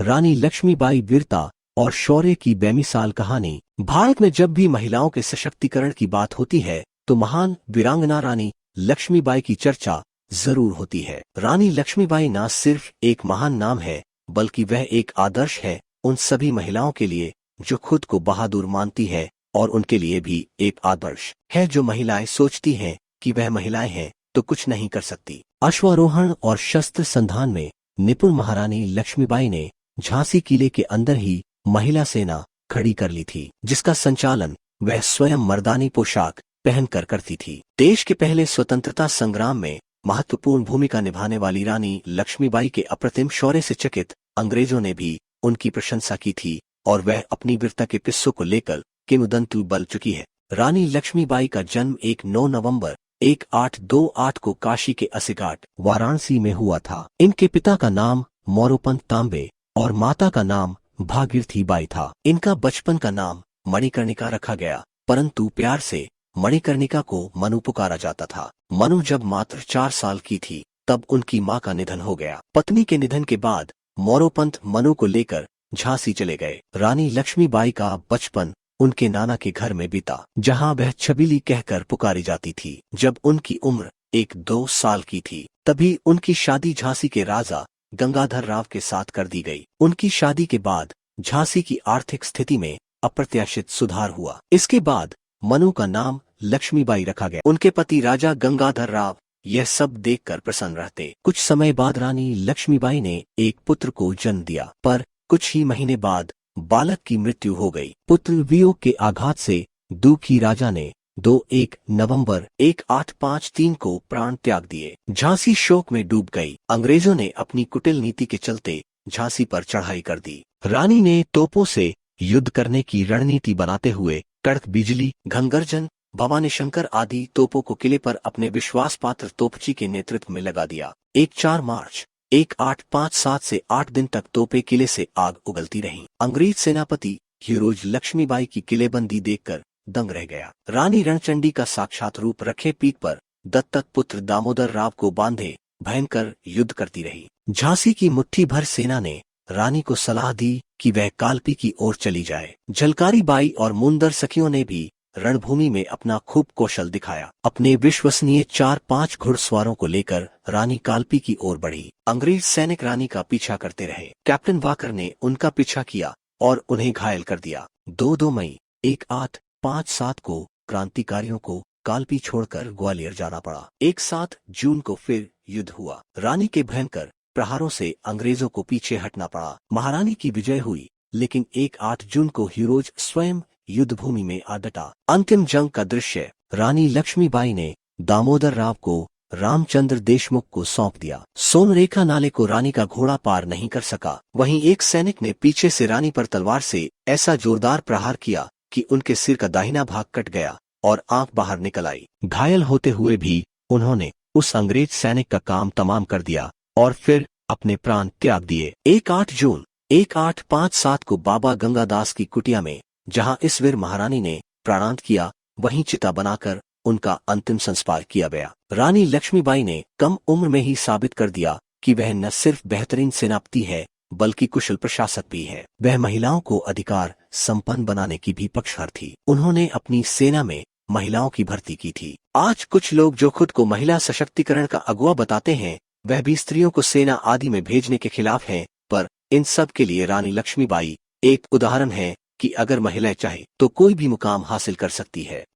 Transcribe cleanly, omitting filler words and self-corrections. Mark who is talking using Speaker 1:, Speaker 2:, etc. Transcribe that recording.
Speaker 1: रानी लक्ष्मीबाई वीरता और शौर्य की बेमिसाल कहानी। भारत में जब भी महिलाओं के सशक्तिकरण की बात होती है तो महान वीरांगना रानी लक्ष्मीबाई की चर्चा जरूर होती है। रानी लक्ष्मीबाई न सिर्फ एक महान नाम है बल्कि वह एक आदर्श है उन सभी महिलाओं के लिए जो खुद को बहादुर मानती है, और उनके लिए भी एक आदर्श है जो महिलाएं सोचती हैं कि वह महिलाएं हैं तो कुछ नहीं कर सकती। अश्वारोहण और शस्त्र संधान में निपुण महारानी लक्ष्मीबाई ने झांसी किले के अंदर ही महिला सेना खड़ी कर ली थी, जिसका संचालन वह स्वयं मर्दानी पोशाक पहनकर करती थी। देश के पहले स्वतंत्रता संग्राम में महत्वपूर्ण भूमिका निभाने वाली रानी लक्ष्मीबाई के अप्रतिम शौर्य से चकित अंग्रेजों ने भी उनकी प्रशंसा की थी और वह अपनी वीरता के किस्सों को लेकर किंवदंती बन चुकी है। रानी लक्ष्मीबाई का जन्म 9 नवंबर 1828 को काशी के असिघाट वाराणसी में हुआ था। इनके पिता का नाम मोरोपंत तांबे और माता का नाम भागीरथी बाई था। इनका बचपन का नाम मणिकर्णिका रखा गया, परंतु प्यार से मणिकर्णिका को मनु पुकारा जाता था। मनु जब मात्र 4 साल की थी तब उनकी मां का निधन हो गया। पत्नी के निधन के बाद मोरोपंत मनु को लेकर झांसी चले गए। रानी लक्ष्मीबाई का बचपन उनके नाना के घर में बीता, जहां वह छबीली कहकर पुकारी जाती थी। जब उनकी उम्र 1-2 साल की थी तभी उनकी शादी झांसी के राजा गंगाधर राव के साथ कर दी गई। उनकी शादी के बाद झांसी की आर्थिक स्थिति में अप्रत्याशित सुधार हुआ। इसके बाद मनु का नाम लक्ष्मीबाई रखा गया। उनके पति राजा गंगाधर राव यह सब देखकर प्रसन्न रहते। कुछ समय बाद रानी लक्ष्मीबाई ने एक पुत्र को जन्म दिया, पर कुछ ही महीने बाद बालक की मृत्यु हो गई। पुत्र वियोग के आघात से दुखी राजा ने 21 नवंबर 1853 को प्राण त्याग दिए। झांसी शोक में डूब गई। अंग्रेजों ने अपनी कुटिल नीति के चलते झांसी पर चढ़ाई कर दी। रानी ने तोपों से युद्ध करने की रणनीति बनाते हुए कड़क बिजली, घंगरजन, भवानी शंकर आदि तोपों को किले पर अपने विश्वास पात्र तोपची के नेतृत्व में लगा दिया। 4 मार्च 1857 से 8 दिन तक तोपे किले से आग उगलती रहीं। अंग्रेज सेनापति हीरोज लक्ष्मीबाई की किलेबंदी देखकर दंग रह गया। रानी रणचंडी का साक्षात रूप रखे पीठ पर दत्तक पुत्र दामोदर राव को बांधे भयंकर युद्ध करती रही। झांसी की मुट्ठी भर सेना ने रानी को सलाह दी कि वह कालपी की ओर चली जाए। झलकारी बाई और मुंदर सखियों ने भी रणभूमि में अपना खूब कौशल दिखाया। अपने विश्वसनीय 4-5 घुड़सवारों को लेकर रानी कालपी की ओर बढ़ी। अंग्रेज सैनिक रानी का पीछा करते रहे। कैप्टन वाकर ने उनका पीछा किया और उन्हें घायल कर दिया। 2 मई 1857 को क्रांतिकारियों को कालपी छोड़कर ग्वालियर जाना पड़ा। 7 जून को फिर युद्ध हुआ। रानी के भयंकर प्रहारों से अंग्रेजों को पीछे हटना पड़ा। महारानी की विजय हुई, लेकिन 8 जून को हीरोज स्वयं युद्ध भूमि में आ डटा। अंतिम जंग का दृश्य रानी लक्ष्मीबाई ने दामोदर राव को रामचंद्र देशमुख को सौंप दिया। सोनरेखा नाले को रानी का घोड़ा पार नहीं कर सका। वहीं एक सैनिक ने पीछे से रानी पर तलवार से ऐसा जोरदार प्रहार किया कि उनके सिर का दाहिना भाग कट गया और आंख बाहर निकल आई। घायल होते हुए भी उन्होंने उस अंग्रेज सैनिक का काम तमाम कर दिया और फिर अपने प्राण त्याग दिए। 8 जून 1857 को बाबा गंगादास की कुटिया में, जहां इस वीर महारानी ने प्राणांत किया, वहीं चिता बनाकर उनका अंतिम संस्कार किया गया। रानी लक्ष्मीबाई ने कम उम्र में ही साबित कर दिया कि वह न सिर्फ बेहतरीन सेनापति है बल्कि कुशल प्रशासक भी है। वह महिलाओं को अधिकार संपन्न बनाने की भी पक्षधर थी। उन्होंने अपनी सेना में महिलाओं की भर्ती की थी। आज कुछ लोग जो खुद को महिला सशक्तिकरण का अगुवा बताते हैं, वह भी स्त्रियों को सेना आदि में भेजने के खिलाफ हैं, पर इन सब के लिए रानी लक्ष्मीबाई एक उदाहरण है कि अगर महिला चाहे तो कोई भी मुकाम हासिल कर सकती है।